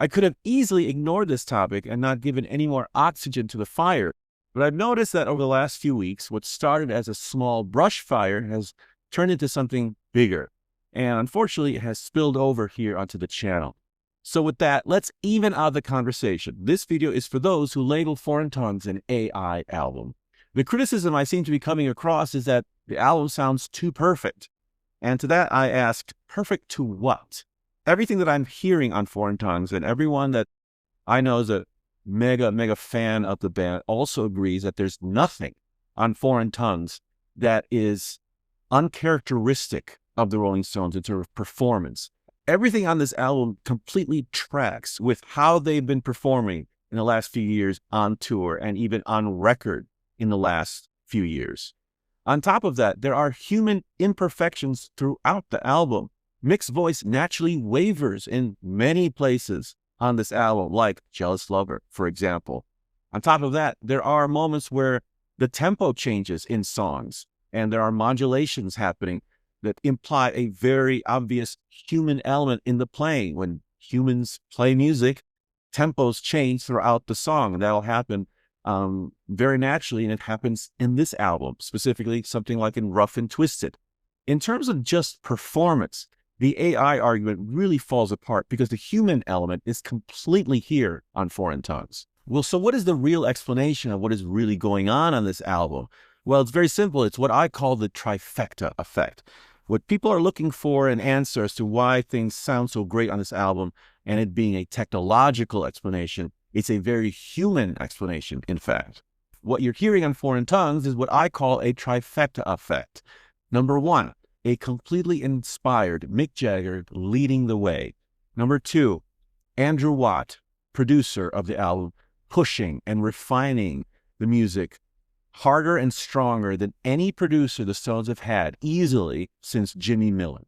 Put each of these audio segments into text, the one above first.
I could have easily ignored this topic and not given any more oxygen to the fire, but I've noticed that over the last few weeks, what started as a small brush fire has turned into something bigger, and unfortunately, it has spilled over here onto the channel. So with that, let's even out the conversation. This video is for those who label Foreign Tongues an AI album. The criticism I seem to be coming across is that the album sounds too perfect. And to that, I asked, perfect to what? Everything that I'm hearing on Foreign Tongues and everyone that I know is a mega fan of the band also agrees that there's nothing on Foreign Tongues that is uncharacteristic of the Rolling Stones in terms of performance. Everything on this album completely tracks with how they've been performing in the last few years on tour and even on record in the last few years. On top of that, there are human imperfections throughout the album. Mick's voice naturally wavers in many places on this album, like Jealous Lover, for example. On top of that, there are moments where the tempo changes in songs, and there are modulations happening that imply a very obvious human element in the playing. When humans play music, tempos change throughout the song, and that'll happen very naturally, and it happens in this album, specifically something like in Rough and Twisted. In terms of just performance, the AI argument really falls apart because the human element is completely here on Foreign Tongues. Well, so what is the real explanation of what is really going on this album? Well, it's very simple. It's what I call the trifecta effect. What people are looking for an answer as to why things sound so great on this album, and it being a technological explanation, it's a very human explanation, in fact. What you're hearing on Foreign Tongues is what I call a trifecta effect. Number one, a completely inspired Mick Jagger leading the way. Number two, Andrew Watt, producer of the album, pushing and refining the music harder and stronger than any producer the Stones have had easily since Jimmy Miller.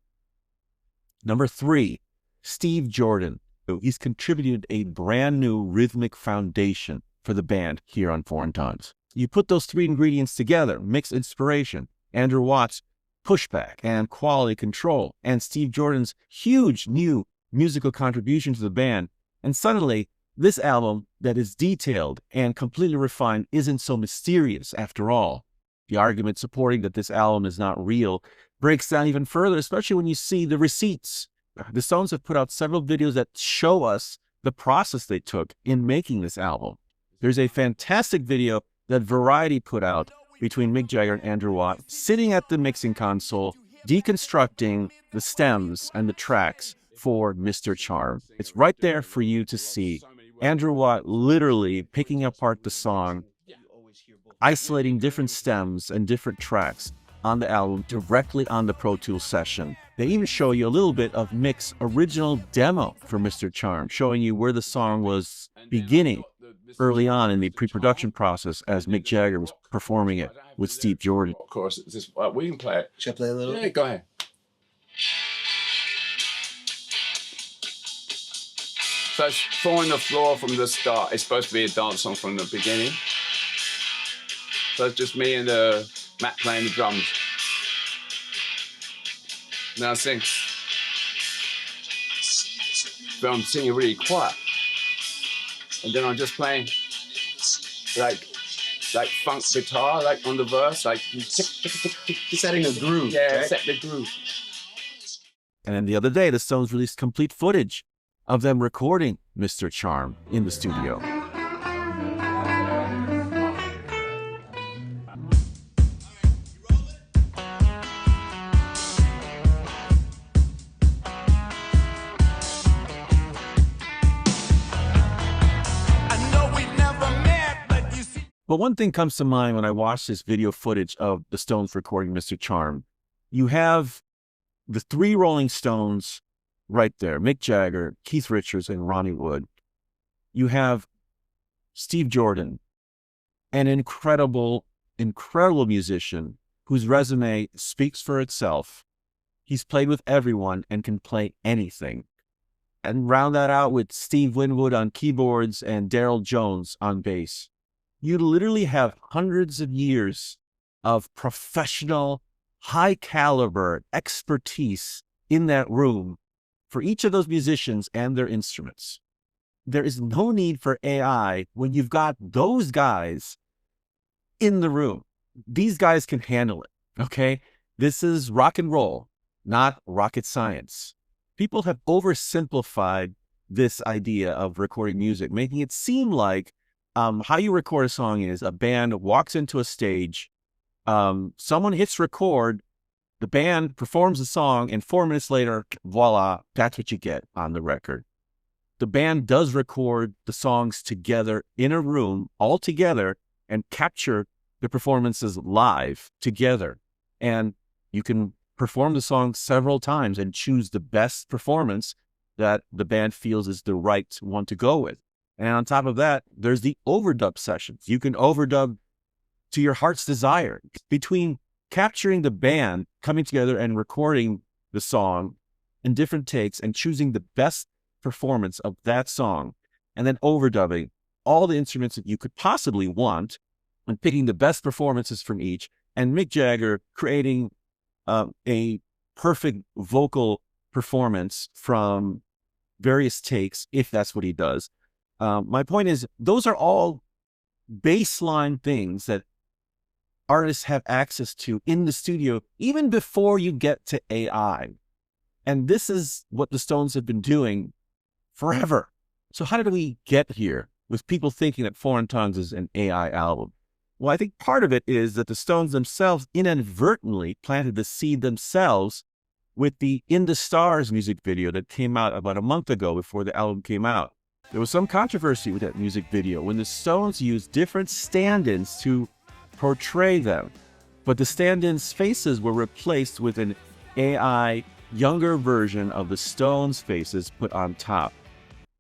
Number three, Steve Jordan. He's contributed a brand new rhythmic foundation for the band here on Foreign Tongues. You put those three ingredients together, Mick's inspiration, Andrew Watt's pushback and quality control, and Steve Jordan's huge new musical contribution to the band, and suddenly this album that is detailed and completely refined isn't so mysterious after all. The argument supporting that this album is not real breaks down even further, especially when you see the receipts. The Stones have put out several videos that show us the process they took in making this album. There's a fantastic video that Variety put out between Mick Jagger and Andrew Watt, sitting at the mixing console, deconstructing the stems and the tracks for Mr. Charm. It's right there for you to see. Andrew Watt literally picking apart the song, isolating different stems and different tracks on the album directly on the Pro Tools session. They even show you a little bit of Mick's original demo for Mr. Charm, showing you where the song was beginning early on in the pre-production process as Mick Jagger was performing it with Steve Jordan. Of course, it's just, we can play it. Should I play a little? Yeah, go ahead. So it's Four on the Floor from the start. It's supposed to be a dance song from the beginning. So it's just me and Matt playing the drums. Now I sing. But I'm singing really quiet. And then I'm just playing like funk guitar, like on the verse, like setting a groove. Yeah, right? set the groove. And then the other day, the Stones released complete footage of them recording Mr. Charm in the studio. But one thing comes to mind when I watch this video footage of the Stones recording Mr. Charm. You have the three Rolling Stones right there, Mick Jagger, Keith Richards, and Ronnie Wood. You have Steve Jordan, an incredible musician whose resume speaks for itself. He's played with everyone and can play anything. And round that out with Steve Winwood on keyboards and Daryl Jones on bass. You literally have hundreds of years of professional, high caliber expertise in that room for each of those musicians and their instruments. there is no need for AI when you've got those guys in the room. These guys can handle it, okay? This is rock and roll, not rocket science. People have oversimplified this idea of recording music, making it seem like how you record a song is a band walks into a stage, someone hits record, the band performs the song, and 4 minutes later, voila, that's what you get on the record. The band does record the songs together in a room, all together, and capture the performances live together. And you can perform the song several times and choose the best performance that the band feels is the right one to go with. And on top of that, there's the overdub sessions. You can overdub to your heart's desire. Between capturing the band coming together and recording the song in different takes and choosing the best performance of that song, and then overdubbing all the instruments that you could possibly want and picking the best performances from each, and Mick Jagger creating a perfect vocal performance from various takes, if that's what he does. My point is, those are all baseline things that artists have access to in the studio, even before you get to AI. And this is what the Stones have been doing forever. So how did we get here with people thinking that Foreign Tongues is an AI album? Well, I think part of it is that the Stones themselves inadvertently planted the seed themselves with the In the Stars music video that came out about a month ago before the album came out. There was some controversy with that music video when the Stones used different stand-ins to portray them, but the stand-ins' faces were replaced with an AI younger version of the Stones' faces put on top.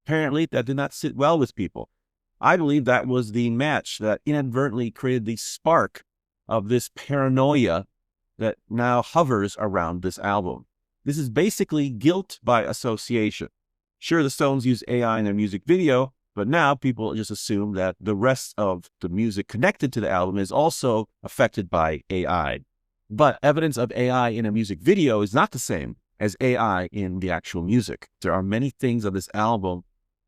Apparently, that did not sit well with people. I believe that was the match that inadvertently created the spark of this paranoia that now hovers around this album. This is basically guilt by association. Sure, the Stones use AI in their music video, but now people just assume that the rest of the music connected to the album is also affected by AI. But evidence of AI in a music video is not the same as AI in the actual music. There are many things of this album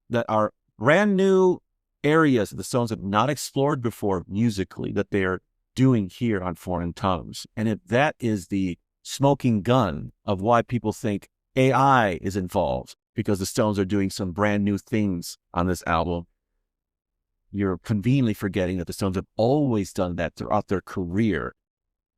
that are brand new areas that the Stones have not explored before musically that they are doing here on Foreign Tongues. And if that is the smoking gun of why people think AI is involved, because the Stones are doing some brand new things on this album, you're conveniently forgetting that the Stones have always done that throughout their career.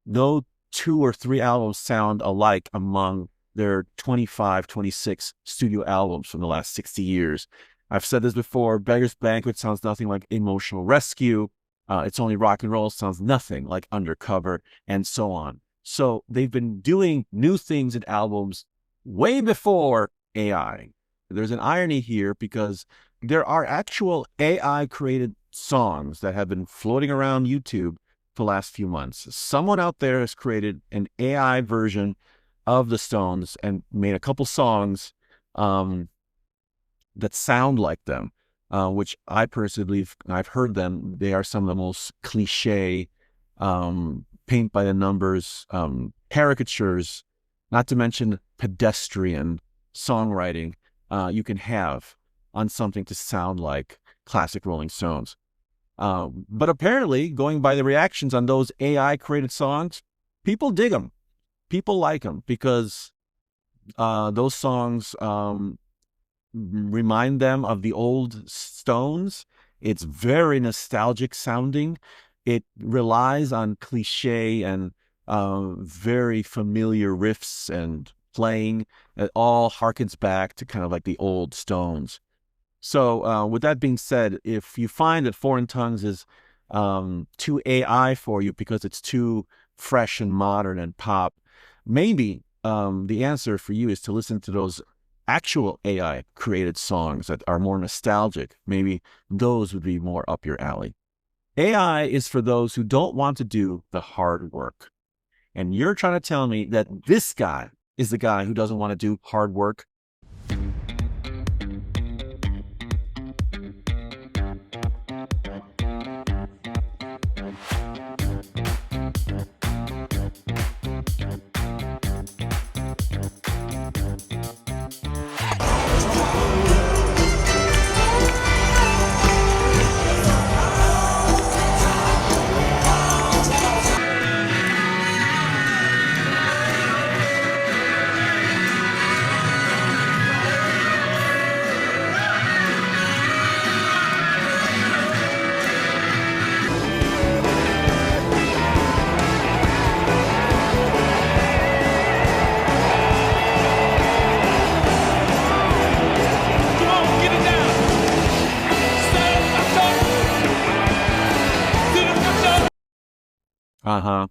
No 2 or 3 albums sound alike among their 25, 26 studio albums from the last 60 years. I've said this before, Beggar's Banquet sounds nothing like Emotional Rescue. It's Only Rock and Roll sounds nothing like Undercover, and so on. So they've been doing new things in albums way before AI. There's an irony here because there are actual AI-created songs that have been floating around YouTube for the last few months. Someone out there has created an AI version of the Stones and made a couple songs that sound like them, which I personally believe, and I've heard them, they are some of the most cliche, paint by the numbers, caricatures, not to mention pedestrian songwriting you can have on something to sound like classic Rolling Stones. But apparently, going by the reactions on those AI-created songs, people dig them. People like them because those songs remind them of the old Stones. It's very nostalgic sounding. It relies on cliche and very familiar riffs and playing. It all harkens back to kind of like the old Stones. So with that being said, if you find that Foreign Tongues is too AI for you because it's too fresh and modern and pop, maybe the answer for you is to listen to those actual AI created songs that are more nostalgic. Maybe those would be more up your alley. AI is for those who don't want to do the hard work. And you're trying to tell me that this guy is the guy who doesn't want to do hard work? Uh huh.